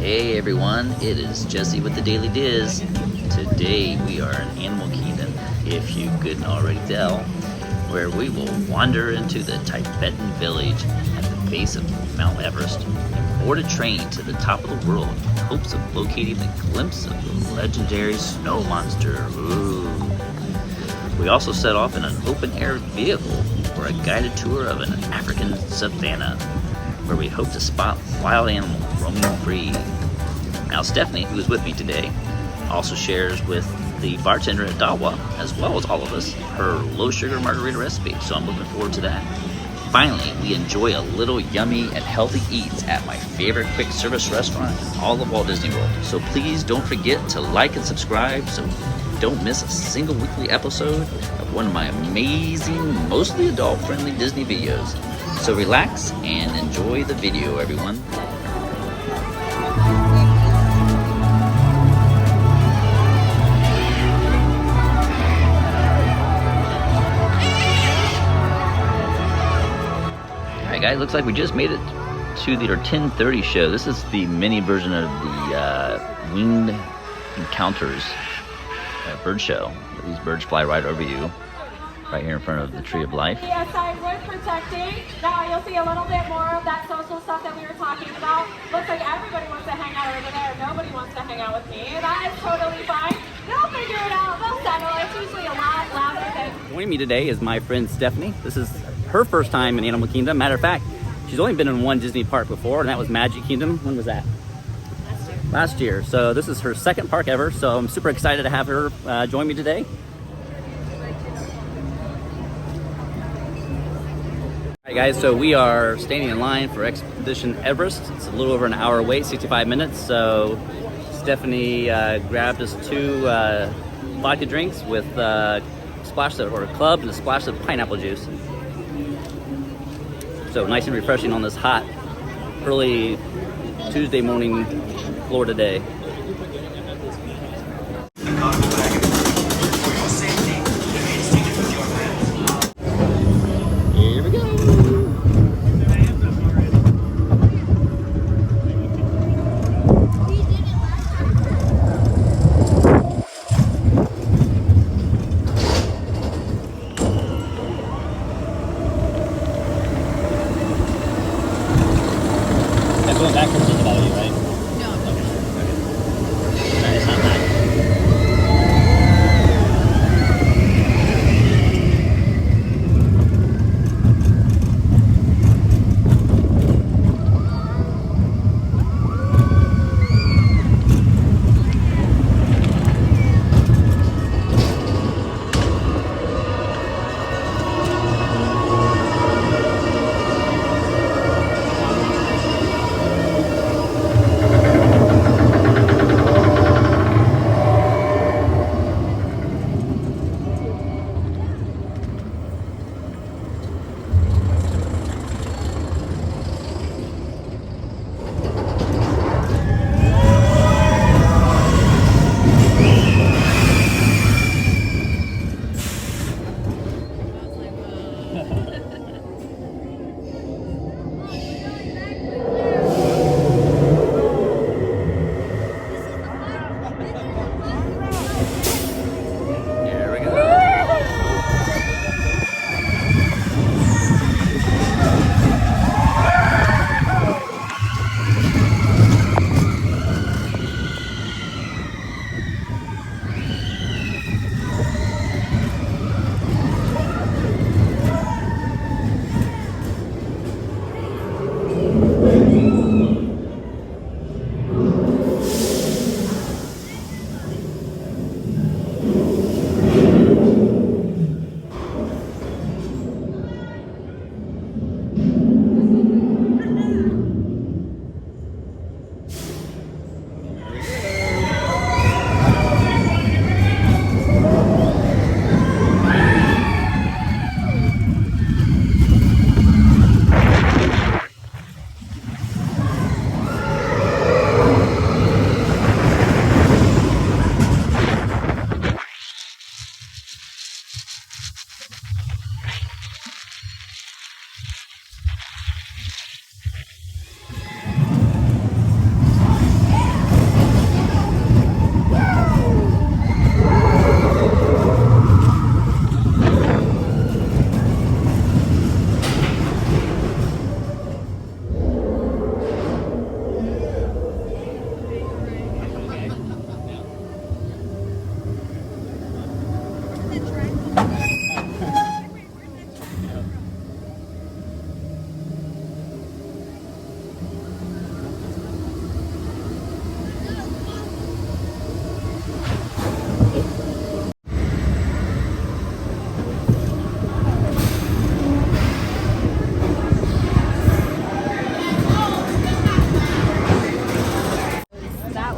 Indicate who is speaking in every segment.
Speaker 1: Hey everyone, it is Jesse with the Daily Diz. Today we are in Animal Kingdom, if you couldn't already tell, where we will wander into the Tibetan village at the base of Mount Everest and board a train to the top of the world in hopes of locating a glimpse of the legendary snow monster. Ooh. We also set off in an open-air vehicle for a guided tour of an African savanna, where we hope to spot wild animals roaming free. Now Stephanie, who is with me today, also shares with the bartender at Dawa, as well as all of us, her low-sugar margarita recipe, so I'm looking forward to that. Finally, we enjoy a little yummy and healthy eats at my favorite quick service restaurant in all of Walt Disney World. So please don't forget to like and subscribe so you don't miss a single weekly episode of one of my amazing, mostly adult-friendly Disney videos. So relax and enjoy the video, everyone. Alright guys, looks like we just made it to the 10:30 show. This is the mini version of the Winged Encounters bird show. These birds fly right over you, right here in front of the Tree of Life.
Speaker 2: Yes, I'm worth protecting. Now you'll see a little bit more of that social stuff that we were talking about. Looks like everybody wants to hang out over there. Nobody wants to hang out with me. That is totally fine. They'll figure it out. They'll settle. It's usually a lot louder than...
Speaker 3: Joining me today is my friend Stephanie. This is her first time in Animal Kingdom. Matter of fact, she's only been in one Disney park before, and that was Magic Kingdom. When was that? Last year. So this is her second park ever, so I'm super excited to have her join me today. Alright guys, so we are standing in line for Expedition Everest. It's a little over an hour wait, 65 minutes. So Stephanie grabbed us two vodka drinks with a splash of, or a club and a splash of pineapple juice. So nice and refreshing on this hot, early Tuesday morning Florida day. Here we go. Going backwards doesn't bother you, right? No. Okay. That is not bad.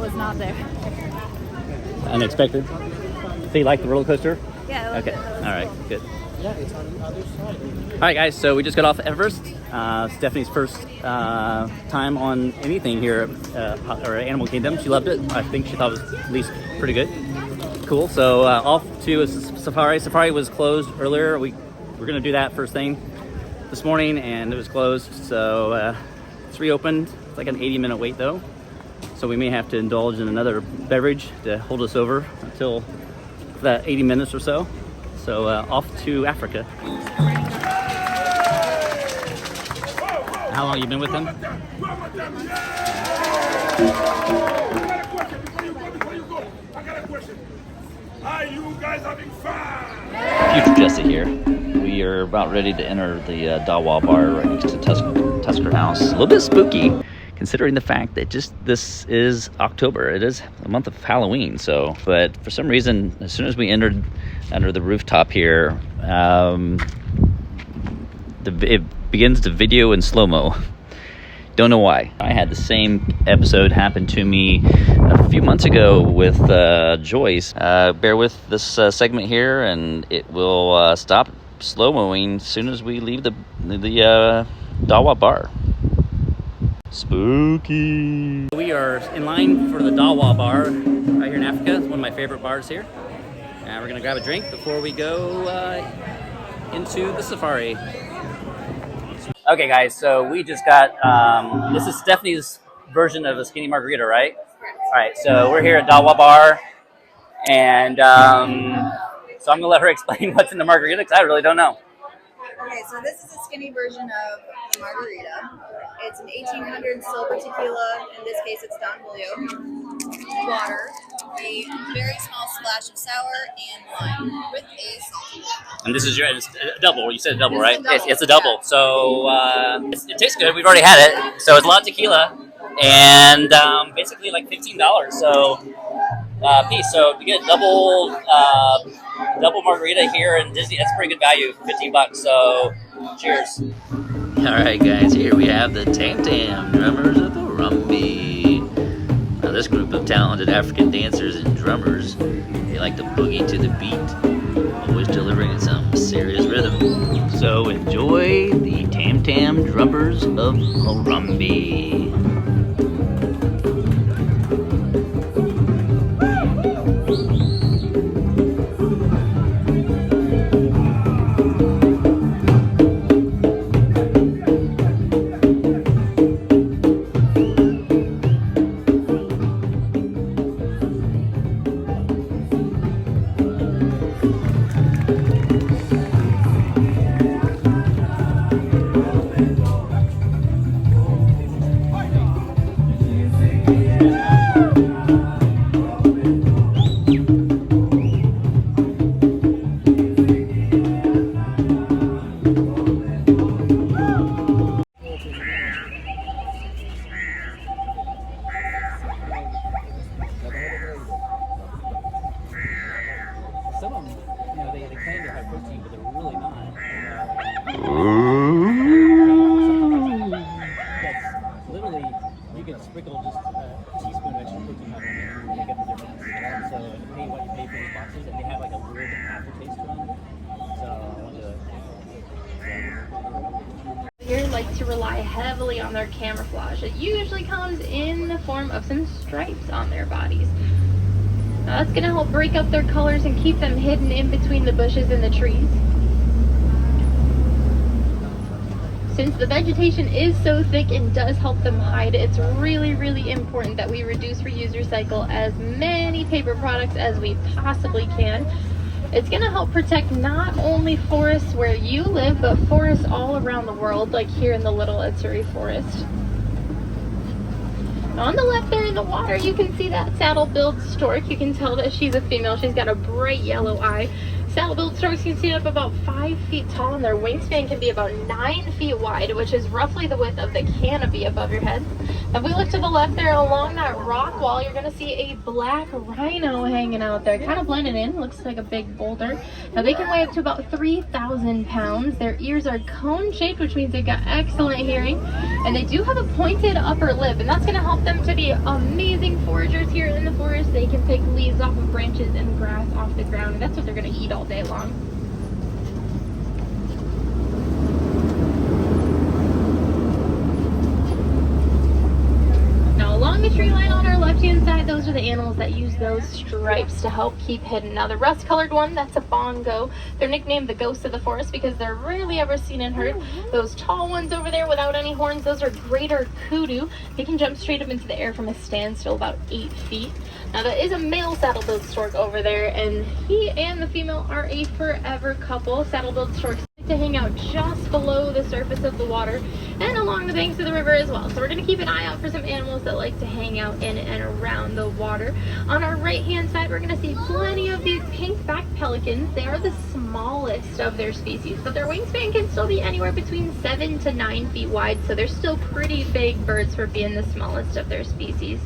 Speaker 4: was not there.
Speaker 3: Unexpected. So you like the roller coaster?
Speaker 4: Yeah.
Speaker 3: Okay. All right. Good. All right, guys. So we just got off Everest. Stephanie's first time on anything here or Animal Kingdom. She loved it. I think she thought it was at least pretty good. Cool. So off to a safari. Safari was closed earlier. We're gonna do that first thing this morning, and it was closed. So it's reopened. It's like an 80-minute wait though. So we may have to indulge in another beverage to hold us over until that 80 minutes or so. So off to Africa. How long have you been with them?
Speaker 5: I got a question. Are you guys having fun?
Speaker 1: Future Jesse here. We are about ready to enter the Dawa bar right next to Tusker House. A little bit spooky, considering the fact that this is October. It is a month of Halloween. So, but for some reason, as soon as we entered under the rooftop here, it begins to video in slow-mo. Don't know why. I had the same episode happen to me a few months ago with Joyce. Bear with this segment here, and it will stop slow-moing as soon as we leave the Dawa bar. Spooky.
Speaker 3: We are in line for the Dawa bar right here in Africa. It's one of my favorite bars here. And we're gonna grab a drink before we go into the safari. Okay, guys, so we just got, this is Stephanie's version of a skinny margarita, right? All right, so we're here at Dawa Bar, and so I'm gonna let her explain what's in the margarita, because I really don't know.
Speaker 4: Okay, so this is a skinny version of the margarita. It's an 1800 silver tequila. In this case, it's Don Julio. Water, a very small splash of sour, and lime with a salty lime.
Speaker 3: And this is it's a double. You said a double, right? It's a
Speaker 4: yeah.
Speaker 3: double. So it tastes good. We've already had it. So it's a lot of tequila, and basically like $15. So piece. So you get double margarita here in Disney. That's pretty good value, $15. So cheers.
Speaker 1: All right, guys, here we have the Tam Tam drummers of the Rumby. Now, this group of talented African dancers and drummers, they like to boogie to the beat, always delivering some serious rhythm. So enjoy the Tam Tam drummers of Rumby.
Speaker 3: Some of them, they claim they're high protein, but they're really not. That's literally, you can sprinkle just a teaspoon of extra protein on it and make up the difference. So pay what you pay for these boxes, and they have like a weird aftertaste to them. So I want to.
Speaker 6: Here like to rely heavily on their camouflage. It usually comes in the form of some stripes on their bodies. Now that's going to help break up their colors and keep them hidden in between the bushes and the trees. Since the vegetation is so thick and does help them hide, it's really, really important that we reduce, reuse, recycle as many paper products as we possibly can. It's going to help protect not only forests where you live, but forests all around the world, like here in the Little Itsuri Forest. On the left there in the water, you can see that saddle-billed stork. You can tell that she's a female. She's got a bright yellow eye. Saddle-billed storks can stand up about 5 feet tall, and their wingspan can be about 9 feet wide, which is roughly the width of the canopy above your head. If we look to the left there along that rock wall, you're going to see a black rhino hanging out there, kind of blended in, looks like a big boulder. Now they can weigh up to about 3,000 pounds. Their ears are cone-shaped, which means they've got excellent hearing, and they do have a pointed upper lip, and that's going to help them to be amazing foragers here in the forest. They can pick leaves off of branches and grass off the ground, and that's what they're going to eat all day long. Along the tree line on our left-hand side, those are the animals that use those stripes to help keep hidden. Now the rust-colored one, that's a bongo. They're nicknamed the ghost of the forest because they're rarely ever seen and heard. Those tall ones over there without any horns, those are greater kudu. They can jump straight up into the air from a standstill about 8 feet. Now that is a male saddle-billed stork over there, and he and the female are a forever couple. Saddle-billed storks like to hang out just below the surface of the water and along the banks of the river as well. So we're going to keep an eye out for some animals that like to hang out in and around the water. On our right-hand side, we're going to see plenty of these pink-backed pelicans. They are the smallest of their species, but their wingspan can still be anywhere between 7 to 9 feet wide, so they're still pretty big birds for being the smallest of their species.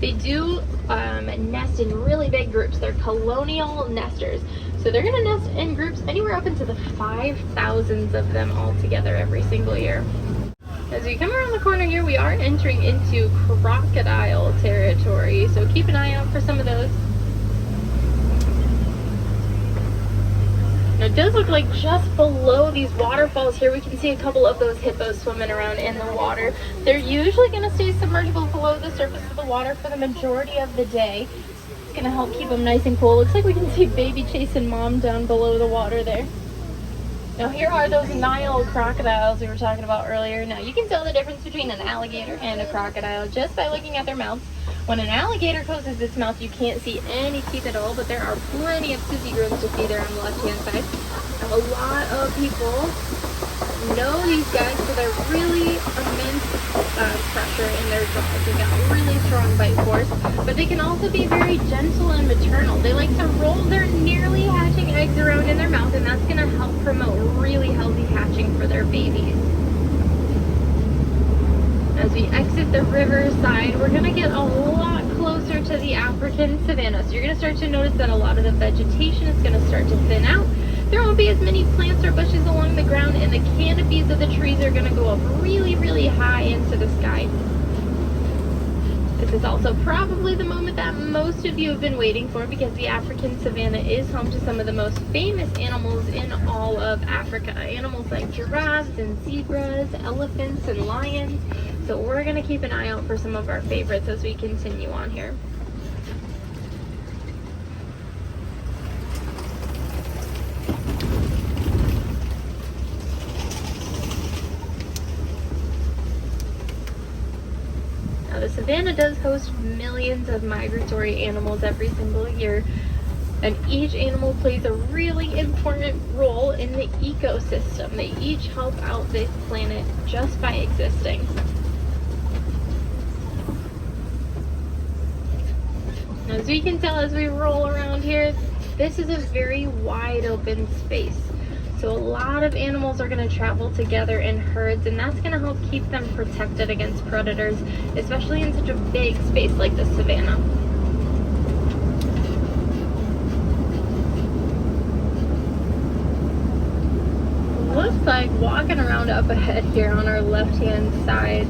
Speaker 6: They do nest in really big groups. They're colonial nesters. So they're going to nest in groups anywhere up into the 5,000s of them all together every single year. As we come around the corner here, we are entering into crocodile territory. So keep an eye out for some of those. Now it does look like just below these waterfalls here, we can see a couple of those hippos swimming around in the water. They're usually going to stay submergible below the surface of the water for the majority of the day. It's going to help keep them nice and cool. Looks like we can see baby chasing mom down below the water there. Now here are those Nile crocodiles we were talking about earlier. Now you can tell the difference between an alligator and a crocodile just by looking at their mouths. When an alligator closes its mouth, you can't see any teeth at all, but there are plenty of toothy grooves to see there on the left-hand side. Now, a lot of people know these guys for their really immense pressure in their jaws. They've got a really strong bite force, but they can also be very gentle and maternal. They like to roll their nearly hatching eggs around in their mouth, and that's going to help promote really healthy hatching for their babies. As we exit the riverside, we're going to get a lot closer to the African savanna. So you're going to start to notice that a lot of the vegetation is going to start to thin out. There won't be as many plants or bushes along the ground, and the canopies of the trees are going to go up really, really high into the sky. This is also probably the moment that most of you have been waiting for, because the African savanna is home to some of the most famous animals in all of Africa. Animals like giraffes and zebras, elephants and lions. So we're going to keep an eye out for some of our favorites as we continue on here. Now the savanna does host millions of migratory animals every single year, and each animal plays a really important role in the ecosystem. They each help out this planet just by existing. Now, as we can tell as we roll around here, this is a very wide open space. So a lot of animals are going to travel together in herds, and that's going to help keep them protected against predators, especially in such a big space like the savanna. Looks like walking around up ahead here on our left-hand side,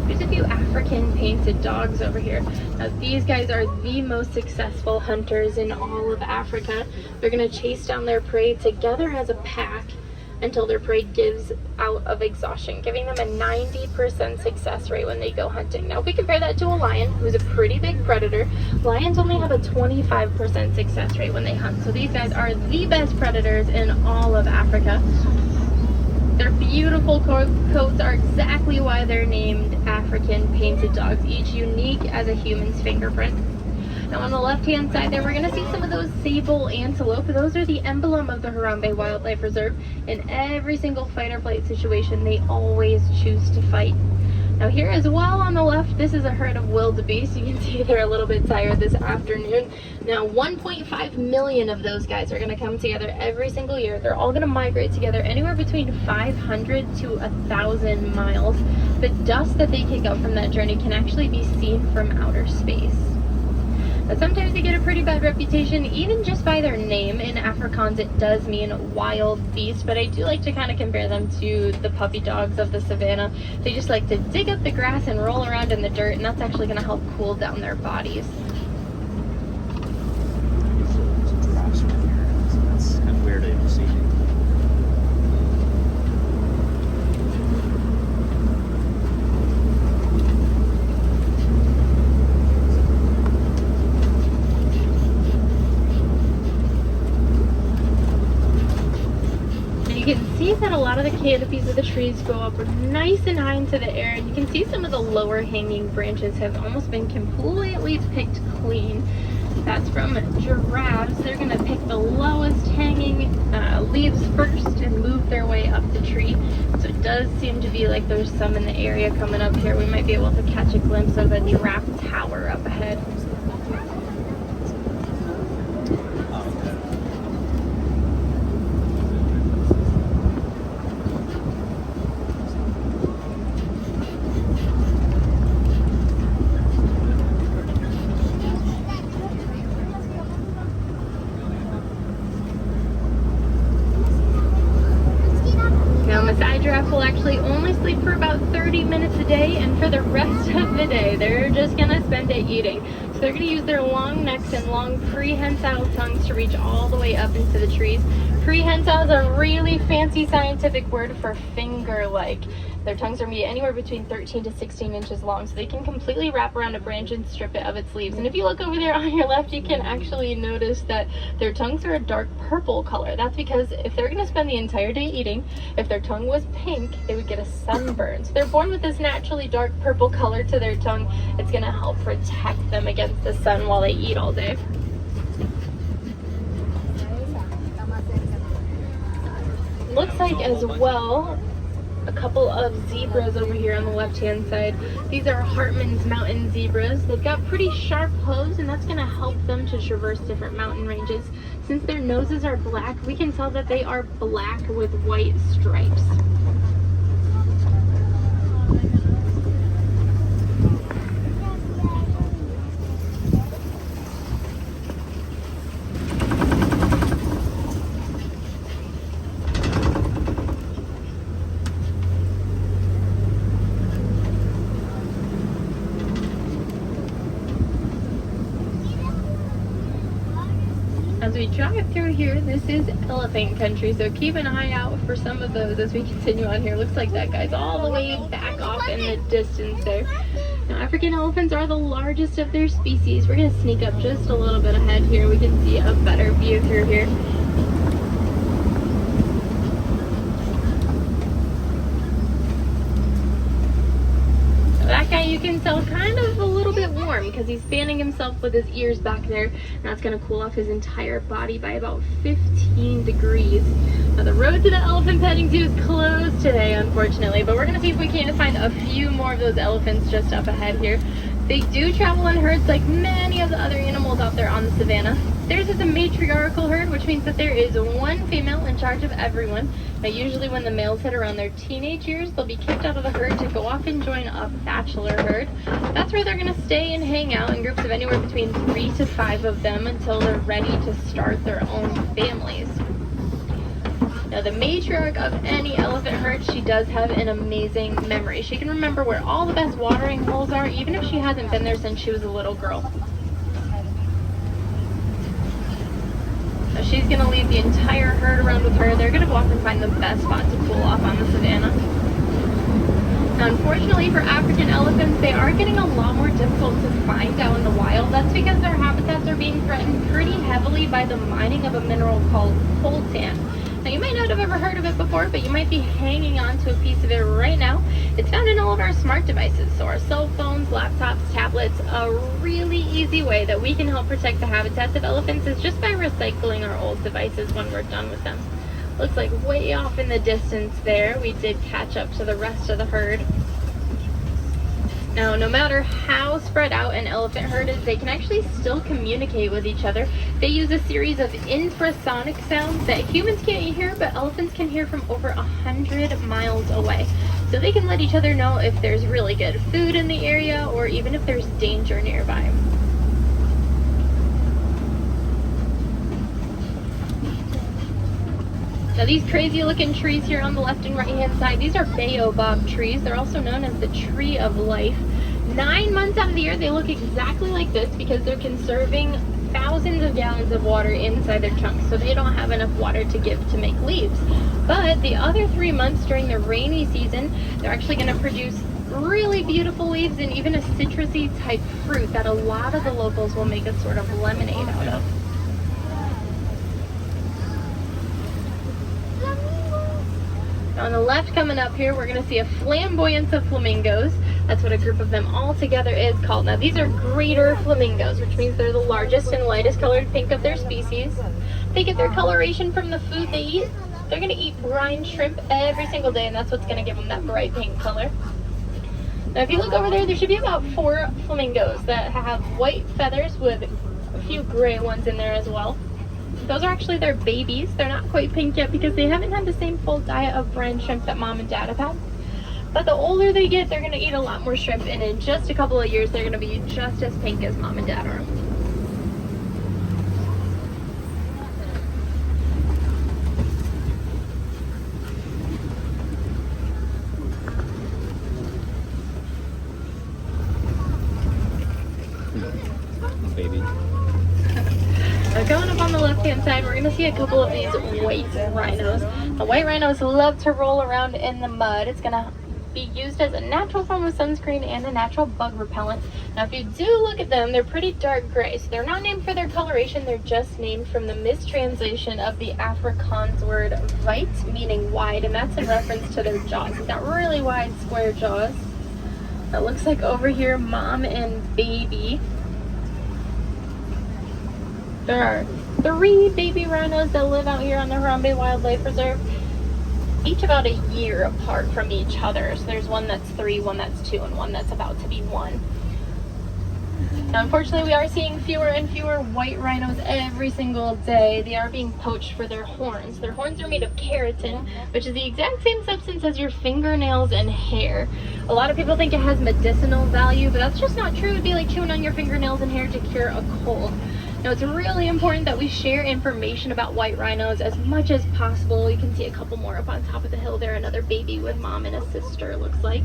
Speaker 6: there's a few African painted dogs over here. Now these guys are the most successful hunters in all of Africa. They're going to chase down their prey together as a pack until their prey gives out of exhaustion, giving them a 90% success rate when they go hunting. Now if we compare that to a lion, who's a pretty big predator, lions only have a 25% success rate when they hunt. So these guys are the best predators in all of Africa. Their beautiful coats are exactly why they're named African painted dogs, each unique as a human's fingerprint. Now on the left-hand side there, we're going to see some of those sable antelope. Those are the emblem of the Harambe Wildlife Reserve. In every single fight or flight situation, they always choose to fight. Now here as well on the left, this is a herd of wildebeest. You can see they're a little bit tired this afternoon. Now 1.5 million of those guys are going to come together every single year. They're all going to migrate together anywhere between 500 to 1,000 miles. The dust that they kick up from that journey can actually be seen from outer space. But sometimes they get a pretty bad reputation, even just by their name. In Afrikaans, it does mean wild beast, but I do like to kind of compare them to the puppy dogs of the savannah. They just like to dig up the grass and roll around in the dirt, and that's actually going to help cool down their bodies.
Speaker 3: Drops right here, so that's kind of weird to see.
Speaker 6: You can see that a lot of the canopies of the trees go up nice and high into the air, and you can see some of the lower hanging branches have almost been completely picked clean. That's from giraffes. They're going to pick the lowest hanging leaves first and move their way up the tree. So it does seem to be like there's some in the area coming up here. We might be able to catch a glimpse of a giraffe tower up ahead. Will actually only sleep for about 30 minutes a day, and for the rest of the day they're just gonna spend it eating. So they're gonna use their long necks and long prehensile tongues to reach all the way up into the trees. Prehensile is a really fancy scientific word for finger-like. Their tongues are gonna be anywhere between 13 to 16 inches long, so they can completely wrap around a branch and strip it of its leaves. And if you look over there on your left, you can actually notice that their tongues are a dark purple color. That's because if they're gonna spend the entire day eating, if their tongue was pink, they would get a sunburn. So they're born with this naturally dark purple color to their tongue. It's gonna help protect them against the sun while they eat all day. Looks like as well a couple of zebras over here on the left hand side. These are Hartmann's mountain zebras. They've got pretty sharp hooves, and that's going to help them to traverse different mountain ranges. Since their noses are black, we can tell that they are black with white stripes. As we drive through here, this is elephant country, so keep an eye out for some of those as we continue on here. Looks like that guy's all the way back off in the distance there. Now, African elephants are the largest of their species. We're going to sneak up just a little bit ahead here. We can see a better view through here. That guy, you can tell, kind of a little bit warm because he's fanning himself with his ears back there, and that's going to cool off his entire body by about 15 degrees. Now, the road to the elephant petting zoo is closed today, unfortunately, but we're going to see if we can find a few more of those elephants just up ahead here. They do travel in herds like many of the other animals out there on the savannah. Theirs is a matriarchal herd, which means that there is one female in charge of everyone. Now, usually when the males hit around their teenage years, they'll be kicked out of the herd to go off and join a bachelor herd. That's where they're going to stay and hang out in groups of anywhere between 3 to 5 of them until they're ready to start their own families. Now, the matriarch of any elephant herd, she does have an amazing memory. She can remember where all the best watering holes are, even if she hasn't been there since she was a little girl. Now, she's going to lead the entire herd around with her. They're going to go off and find the best spot to cool off on the savannah. Now, unfortunately for African elephants, they are getting a lot more difficult to find out in the wild. That's because their habitats are being threatened pretty heavily by the mining of a mineral called coltan. Now, you might not have ever heard of it before, but you might be hanging on to a piece of it right now. It's found in all of our smart devices, so our cell phones, laptops, tablets. A really easy way that we can help protect the habitats of elephants is just by recycling our old devices when we're done with them. Looks like way off in the distance there, we did catch up to the rest of the herd. Now, no matter how spread out an elephant herd is, they can actually still communicate with each other. They use a series of infrasonic sounds that humans can't hear, but elephants can hear from over 100 miles away. So they can let each other know if there's really good food in the area or even if there's danger nearby. Now these crazy looking trees here on the left and right hand side, these are baobab trees. They're also known as the tree of life. 9 months out of the year they look exactly like this because they're conserving thousands of gallons of water inside their trunks, so they don't have enough water to give to make leaves. But the other 3 months during the rainy season, they're actually going to produce really beautiful leaves and even a citrusy type fruit that a lot of the locals will make a sort of lemonade out of. On the left coming up here, we're going to see a flamboyance of flamingos. That's what a group of them all together is called. Now these are greater flamingos, which means they're the largest and lightest colored pink of their species. They get their coloration from the food they eat. They're going to eat brine shrimp every single day, and that's what's going to give them that bright pink color. Now if you look over there, there should be about 4 flamingos that have white feathers with a few gray ones in there as well. Those are actually their babies. They're not quite pink yet because they haven't had the same full diet of brine shrimp that mom and dad have had. But the older they get, they're going to eat a lot more shrimp, and in just a couple of years, they're going to be just as pink as mom and dad are.
Speaker 3: Baby.
Speaker 6: Now going up on the left-hand side, we're going to see a couple of these white rhinos. The white rhinos love to roll around in the mud. It's going to be used as a natural form of sunscreen and a natural bug repellent. Now if you do look at them, they're pretty dark gray. So they're not named for their coloration, they're just named from the mistranslation of the Afrikaans word weit, meaning wide, and that's in reference to their jaws. They've got really wide square jaws. It looks like over here, mom and baby. There are 3 baby rhinos that live out here on the Harambe Wildlife Reserve, each about a year apart from each other. So there's one that's 3, one that's 2, and one that's about to be 1. Now unfortunately we are seeing fewer and fewer white rhinos every single day. They are being poached for their horns. Their horns are made of keratin, which is the exact same substance as your fingernails and hair. A lot of people think it has medicinal value, but that's just not true. It'd be like chewing on your fingernails and hair to cure a cold. Now it's really important that we share information about white rhinos as much as possible. You can see a couple more up on top of the hill there, another baby with mom and a sister, it looks like.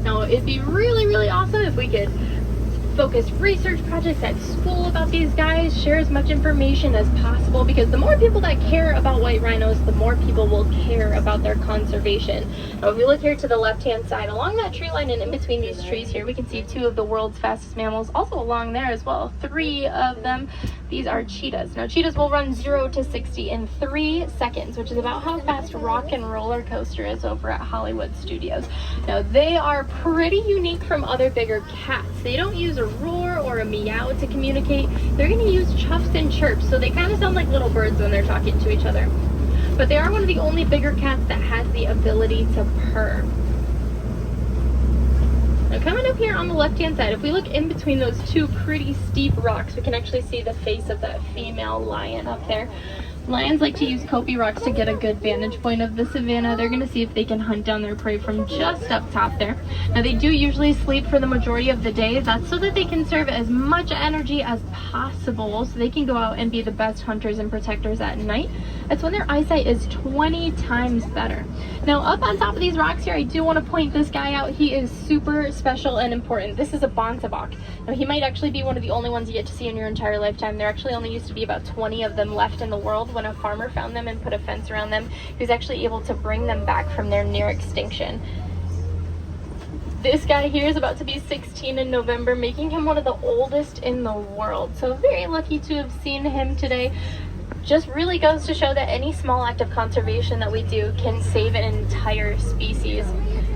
Speaker 6: Now it'd be really, really awesome if we could focus research projects at school about these guys, share as much information as possible, because the more people that care about white rhinos, the more people will care about their conservation. Now if we look here to the left hand side, along that tree line and in between these trees here, we can see 2 of the world's fastest mammals, also along there as well, 3 of them. These are cheetahs. Now cheetahs will run 0 to 60 in 3 seconds, which is about how fast Rock and Roller Coaster is over at Hollywood Studios. Now they are pretty unique from other bigger cats. They don't use a roar or a meow to communicate. They're going to use chuffs and chirps, so they kind of sound like little birds when they're talking to each other. But they are one of the only bigger cats that has the ability to purr. Now coming up here on the left hand side, if we look in between those 2 pretty steep rocks, we can actually see the face of that female lion up there. Lions like to use copy rocks to get a good vantage point of the savanna. They're going to see if they can hunt down their prey from just up top there. Now they do usually sleep for the majority of the day. That's so that they can serve as much energy as possible, so they can go out and be the best hunters and protectors at night. That's when their eyesight is 20 times better. Now up on top of these rocks here, I do want to point this guy out. He is super special and important. This is a bontebok. Now he might actually be one of the only ones you get to see in your entire lifetime. There actually only used to be about 20 of them left in the world. When a farmer found them and put a fence around them, he was actually able to bring them back from their near extinction. This guy here is about to be 16 in November, making him one of the oldest in the world. So very lucky to have seen him today. Just really goes to show that any small act of conservation that we do can save an entire species.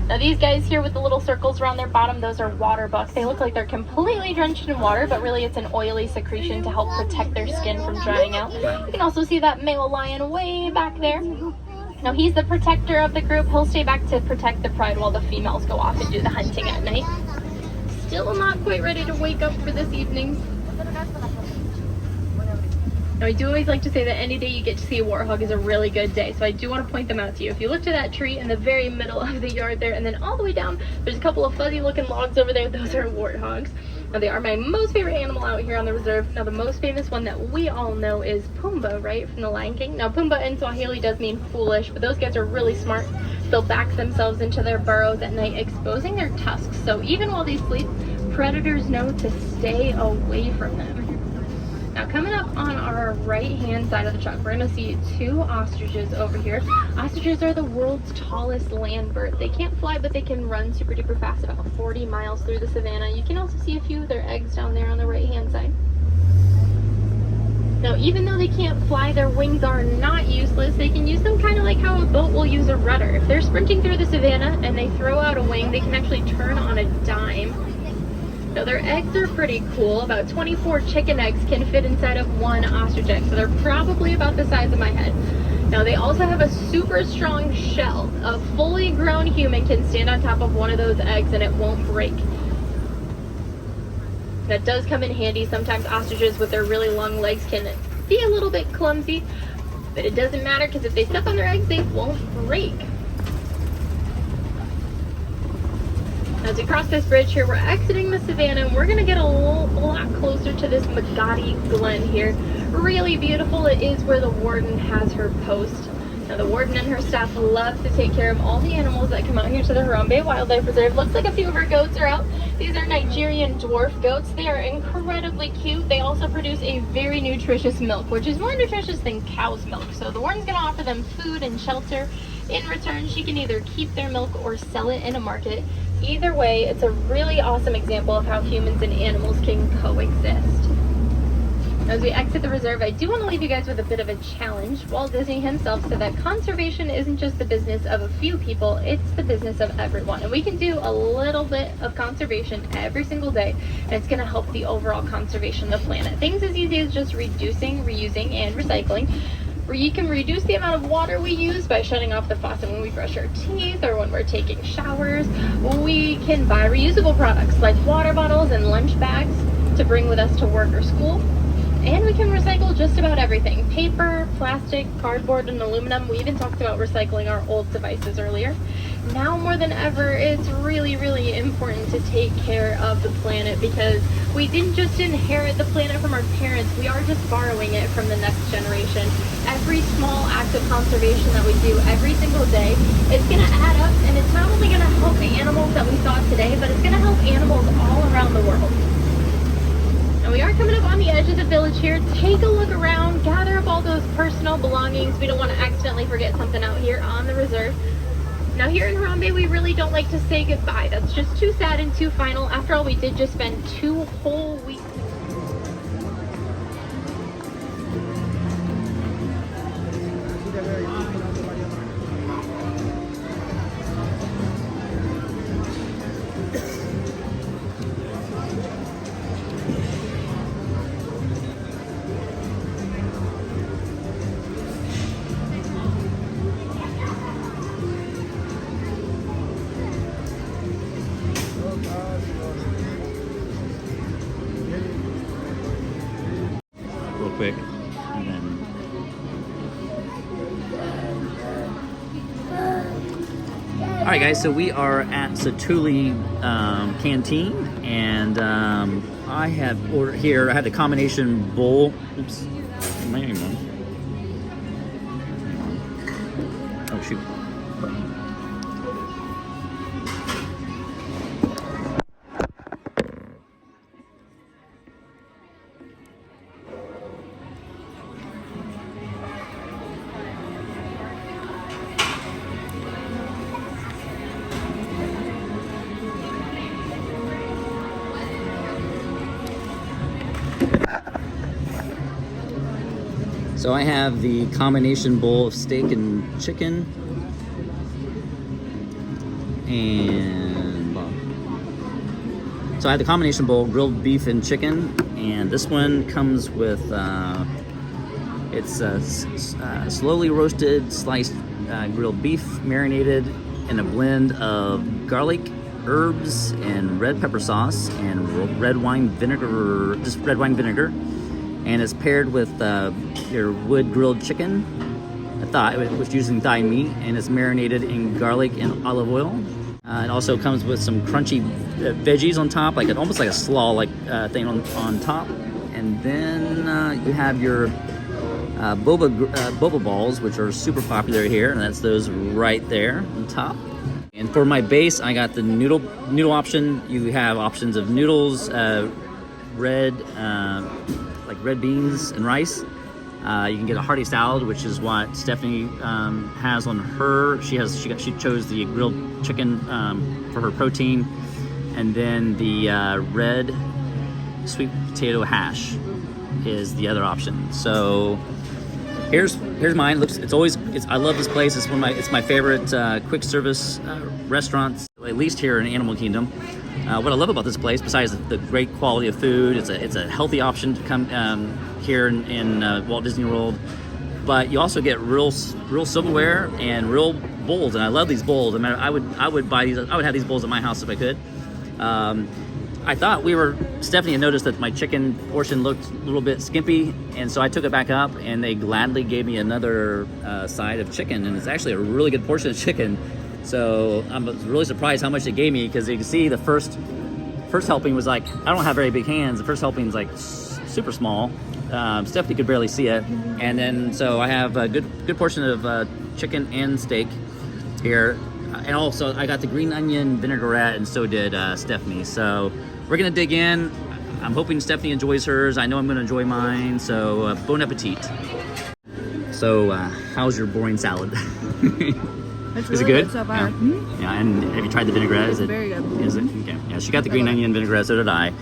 Speaker 6: Now these guys here with the little circles around their bottom, those are water buck. They look like they're completely drenched in water, but really it's an oily secretion to help protect their skin from drying out. You can also see that male lion way back there. Now he's the protector of the group. He'll stay back to protect the pride while the females go off and do the hunting at night. Still not quite ready to wake up for this evening. Now I do always like to say that any day you get to see a warthog is a really good day, so I do want to point them out to you. If you look to that tree in the very middle of the yard there, and then all the way down, there's a couple of fuzzy looking logs over there. Those are warthogs. Now they are my most favorite animal out here on the reserve. Now the most famous one that we all know is Pumbaa, right, from the Lion King. Now Pumbaa in Swahili does mean foolish, but those guys are really smart. They'll back themselves into their burrows at night, exposing their tusks. So even while they sleep, predators know to stay away from them. Now coming up on our right hand side of the truck, we're going to see two ostriches over here. Ostriches are the world's tallest land bird. They can't fly, but they can run super duper fast, about 40 miles through the savannah. You can also see a few of their eggs down there on the right hand side. Now even though they can't fly, their wings are not useless. They can use them kind of like how a boat will use a rudder. If they're sprinting through the savannah and they throw out a wing, they can actually turn on a dime. Now their eggs are pretty cool. About 24 chicken eggs can fit inside of one ostrich egg, so they're probably about the size of my head. Now they also have a super strong shell. A fully grown human can stand on top of one of those eggs and it won't break. That does come in handy. Sometimes ostriches with their really long legs can be a little bit clumsy, but it doesn't matter because if they step on their eggs, they won't break. As we cross this bridge here, we're exiting the savannah and we're going to get a lot closer to this Magadi Glen here. Really beautiful. It is where the warden has her post. Now the warden and her staff love to take care of all the animals that come out here to the Harambe Wildlife Reserve. Looks like a few of her goats are out. These are Nigerian dwarf goats. They are incredibly cute. They also produce a very nutritious milk, which is more nutritious than cow's milk. So the warden's going to offer them food and shelter. In return, she can either keep their milk or sell it in a market. Either way, it's a really awesome example of how humans and animals can coexist. As we exit the reserve, I do want to leave you guys with a bit of a challenge. Walt Disney himself said that conservation isn't just the business of a few people, it's the business of everyone. And we can do a little bit of conservation every single day, and it's going to help the overall conservation of the planet. Things as easy as just reducing, reusing, and recycling. Where you can reduce the amount of water we use by shutting off the faucet when we brush our teeth or when we're taking showers. We can buy reusable products like water bottles and lunch bags to bring with us to work or school. And we can recycle just about everything. Paper, plastic, cardboard, and aluminum. We even talked about recycling our old devices earlier. Now more than ever, it's really, really important to take care of the planet because we didn't just inherit the planet from our parents, we are just borrowing it from the next generation. Every small act of conservation that we do every single day, it's going to add up, and it's not only going to help the animals that we saw today, but it's going to help animals all around the world. And we are coming up on the edge of the village here. Take a look around, gather up all those personal belongings. We don't want to accidentally forget something out here on the reserve. Now here in Harambe, we really don't like to say goodbye. That's just too sad and too final. After all, we did just spend 2 whole weeks.
Speaker 3: Real quick, and then all right, guys. So we are at Satu'li Canteen, and I have ordered here. I had the combination bowl. Oops, my name on. Oh shoot. So I have the combination bowl of steak and chicken, and so I have the combination bowl, grilled beef and chicken, and this one comes with it's slowly roasted sliced grilled beef marinated in a blend of garlic, herbs, and red pepper sauce and red wine vinegar, just red wine vinegar. And it's paired with your wood grilled chicken, thigh, which is using thigh meat, and it's marinated in garlic and olive oil. It also comes with some crunchy veggies on top, almost like a slaw thing on top. And then you have your boba balls, which are super popular here, and that's those right there on top. And for my base, I got the noodle option. You have options of noodles, red beans and rice. You can get a hearty salad, which is what Stephanie has on her. She chose the grilled chicken for her protein, and then the red sweet potato hash is the other option. So here's mine. I love this place. It's my favorite quick service restaurants, at least here in Animal Kingdom. What I love about this place, besides the great quality of food, it's a healthy option to come here in Walt Disney World. But you also get real silverware and real bowls, and I love these bowls. I would buy these. I would have these bowls at my house if I could. I thought Stephanie had noticed that my chicken portion looked a little bit skimpy, and so I took it back up, and they gladly gave me another side of chicken, and it's actually a really good portion of chicken. So I'm really surprised how much they gave me, because you can see the first helping was I don't have very big hands. The first helping is super small. Stephanie could barely see it, and then so I have a good portion of chicken and steak here. And also, I got the green onion vinaigrette, and so did Stephanie. So we're gonna dig in. I'm hoping Stephanie enjoys hers. I know I'm gonna enjoy mine. So bon appetit. So how's your boring salad?
Speaker 4: It's
Speaker 3: Is
Speaker 4: really
Speaker 3: it good?
Speaker 4: so far.
Speaker 3: Yeah.
Speaker 4: Mm-hmm.
Speaker 3: Yeah. And have you tried the vinaigrette?
Speaker 4: It's very good.
Speaker 3: Is it? Okay. Yeah. She got the green onion vinaigrette. So did I.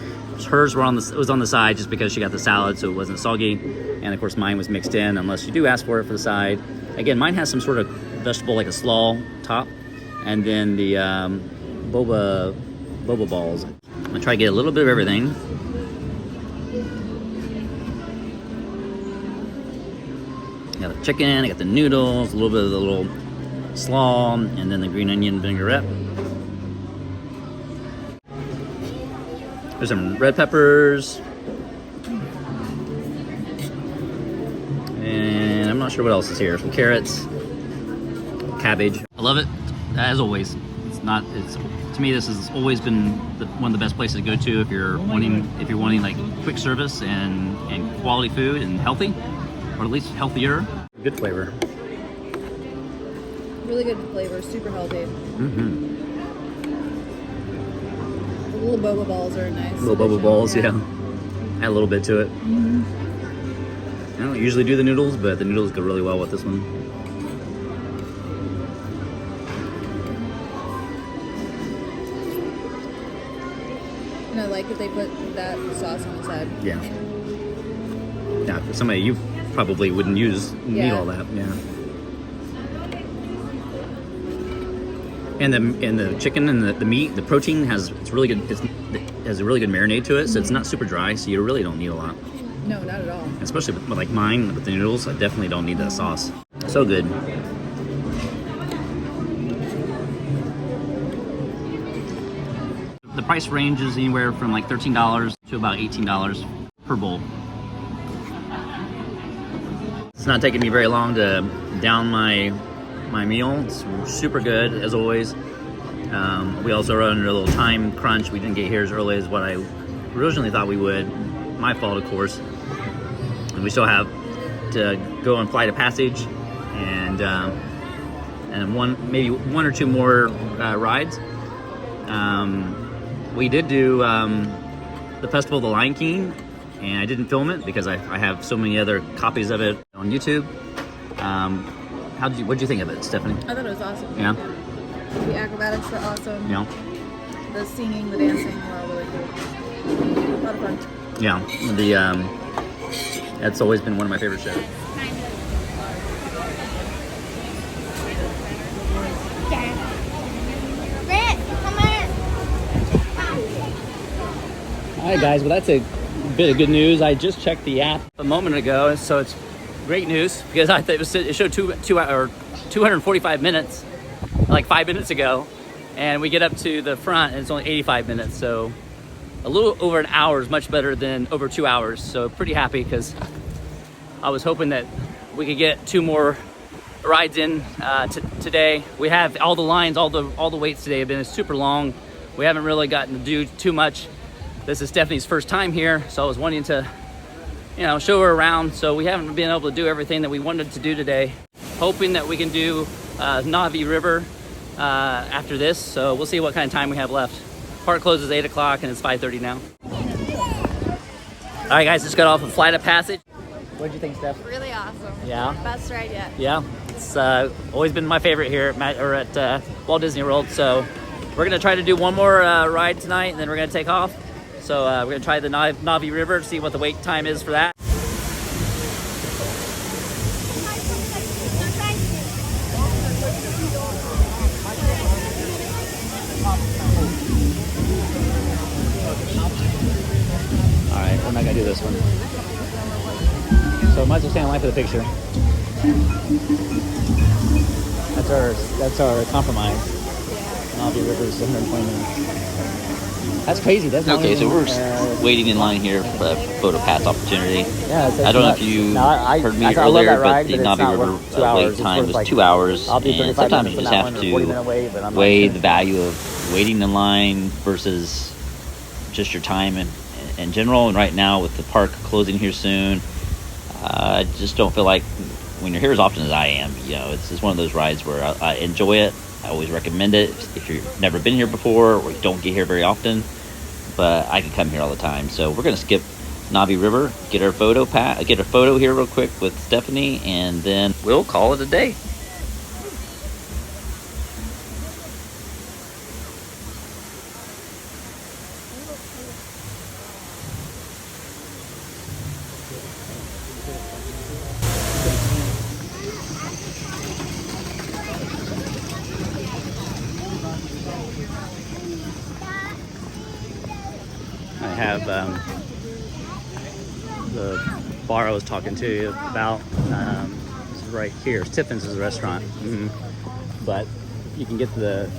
Speaker 3: Hers was on the side just because she got the salad, so it wasn't soggy. And of course, mine was mixed in, unless you do ask for it for the side. Again, mine has some sort of vegetable, like a slaw top. And then the boba balls. I'm gonna try to get a little bit of everything. I got the chicken, I got the noodles, a little bit of the little slaw, and then the green onion vinaigrette. There's some red peppers. And I'm not sure what else is here. Some carrots, cabbage. I love it. As always, to me, this has always been one of the best places to go to if you're wanting like quick service and quality food and healthy, or at least healthier. Good flavor.
Speaker 4: Really good flavor, super healthy.
Speaker 3: Mm-hmm.
Speaker 4: The little boba balls are nice.
Speaker 3: Little boba balls, yeah. Add a little bit to it.
Speaker 4: Mm-hmm.
Speaker 3: I don't usually do the noodles, but the noodles go really well with this one.
Speaker 4: And I like that they put that sauce on the side.
Speaker 3: Yeah. Yeah, for somebody you probably wouldn't need all that. Yeah. And the chicken and the meat, the protein has really good. It has a really good marinade to it, so it's not super dry. So you really don't need a lot.
Speaker 4: No, not at all.
Speaker 3: Especially with like mine with the noodles, I definitely don't need that sauce. So good. The price range is anywhere from like $13 to about $18 per bowl. It's not taking me very long to down my meal. It's super good as always. We also run under a little time crunch. We didn't get here as early as what I originally thought we would. My fault, of course. And we still have to go on Flight of Passage and maybe one or two more rides. We did do the Festival of the Lion King, and I didn't film it because I have so many other copies of it on YouTube. What did you think of it, Stephanie?
Speaker 4: I thought it was awesome.
Speaker 3: Yeah.
Speaker 4: The acrobatics were awesome.
Speaker 3: Yeah.
Speaker 4: The singing, the dancing were all really cool. A lot of fun.
Speaker 3: Yeah. That's always been one of my favorite shows. All right, guys. Well, that's a bit of good news. I just checked the app a moment ago, so it's great news because I thought it showed 245 minutes, like 5 minutes ago, and we get up to the front and it's only 85 minutes. So a little over an hour is much better than over 2 hours. So pretty happy because I was hoping that we could get 2 more rides in today. We have all the lines, all the waits today have been super long. We haven't really gotten to do too much. This is Stephanie's first time here, so I was wanting to, you know, show her around. So we haven't been able to do everything that we wanted to do today. Hoping that we can do Navi River after this. So we'll see what kind of time we have left. Park closes 8 o'clock and it's 5:30 now. All right, guys, just got off of Flight of Passage. What did you think, Steph?
Speaker 4: Really awesome.
Speaker 3: Yeah.
Speaker 4: Best ride yet.
Speaker 3: Yeah, it's always been my favorite here at Walt Disney World. So we're gonna try to do one more ride tonight, and then we're gonna take off. So we're gonna try the Navi River, see what the wait time is for that. All right, we're not gonna do this one. So might as well stay in line for the picture. That's our compromise. Navi River is 120 minutes. That's crazy. That's
Speaker 1: Okay, so we're waiting in line here for a photo pass opportunity.
Speaker 3: Yeah,
Speaker 1: I don't know if you heard me earlier, but the Navi River wait time was 2 hours. And sometimes you just have to weigh the value of waiting in line versus just your time in general. And right now, with the park closing here soon, I just don't feel like when you're here as often as I am, you know, it's just one of those rides where I enjoy it. I always recommend it if you've never been here before or you don't get here very often. But I can come here all the time. So we're gonna skip Navi River, get a photo here real quick with Stephanie, and then we'll call it a day.
Speaker 3: I have the bar I was talking to you about. This is right here. Tiffin's is a restaurant. But you can get the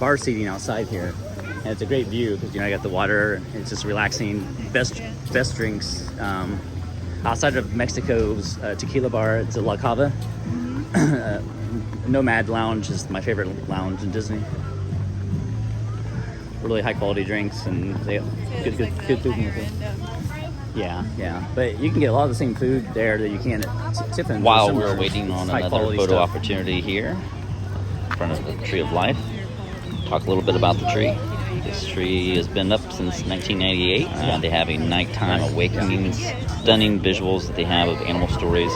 Speaker 3: bar seating outside here. And it's a great view because, you know, I got the water. It's just relaxing. Best drinks. Outside of Mexico's tequila bar, it's a La Cava. Nomad Lounge is my favorite lounge in Disney. Really high quality drinks, and they have good food. Yeah. But you can get a lot of the same food there that you can at Tiffin's.
Speaker 1: While we're waiting on another photo opportunity here in front of the Tree of Life, talk a little bit about the tree. This tree has been up since 1998. They have a nighttime awakening, stunning visuals that they have of animal stories.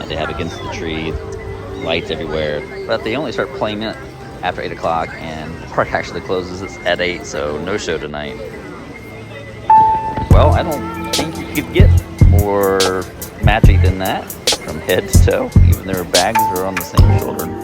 Speaker 1: They have against the tree, lights everywhere. But they only start playing it after 8 o'clock, and the park actually closes at 8, so no show tonight. Well, I don't think you could get more magic than that from head to toe. Even their bags are on the same shoulder.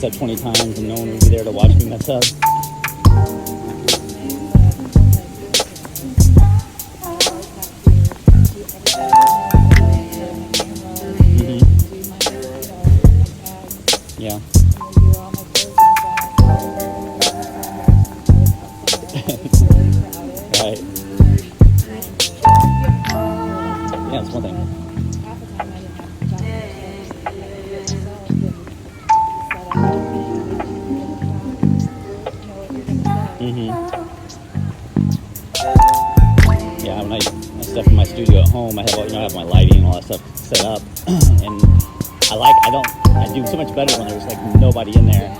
Speaker 1: Up 20 times and no one will be there to watch me mess up. Yeah. Right. Yeah, it's one thing.
Speaker 3: Yeah, when I stuff in my studio at home, I have all, I have my lighting and all that stuff set up, and I do so much better when there's like nobody in there,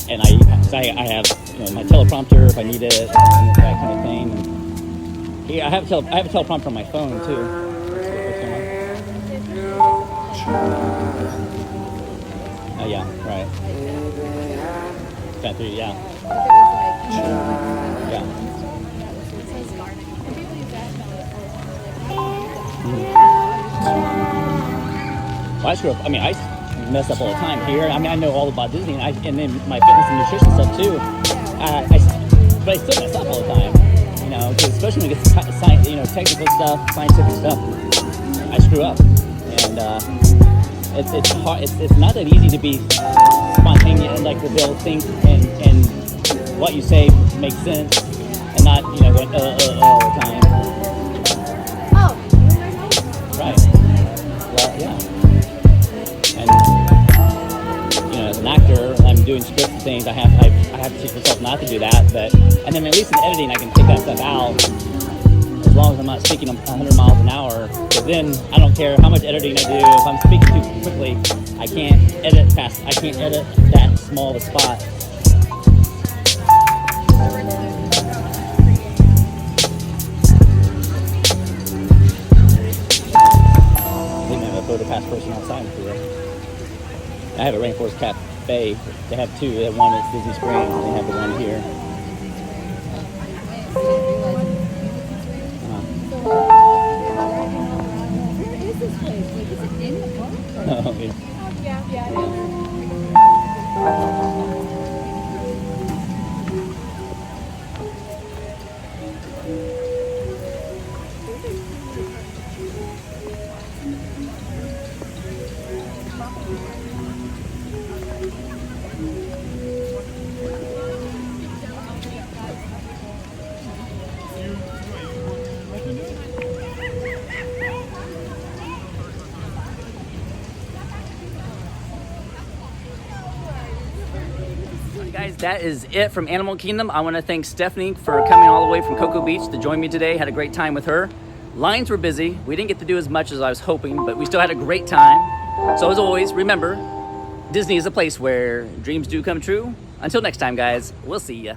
Speaker 3: and I have my teleprompter if I need it, and that kind of thing. And yeah, I have a teleprompter on my phone too. Oh yeah, right. Can't do, yeah. Yeah. Well, I screw up. I mean, I mess up all the time here. I mean, I know all about Disney, and then my fitness and nutrition stuff too. But I still mess up all the time. Especially when it gets to technical stuff, scientific stuff. I screw up, and it's hard. It's not that easy to be spontaneous, like to build things and what you say makes sense, and not going all the time. Right. Well, yeah. And as an actor, I'm doing scripts and things. I have to teach myself not to do that. And then at least in editing, I can take that stuff out as long as I'm not speaking 100 miles an hour. But then I don't care how much editing I do. If I'm speaking too quickly, I can't edit fast. I can't edit that small of a spot. The past person outside here. I have a Rainforest Cafe. They have two. They have one at Disney Springs, and they have the one here.
Speaker 7: Where is this place? Like, is it in the park?
Speaker 3: Oh, okay.
Speaker 2: Yeah.
Speaker 3: Guys, that is it from Animal Kingdom. I want to thank Stephanie for coming all the way from Cocoa Beach to join me today. Had a great time with her. Lines were busy. We didn't get to do as much as I was hoping, but we still had a great time. So as always, remember, Disney is a place where dreams do come true. Until next time, guys, we'll see ya.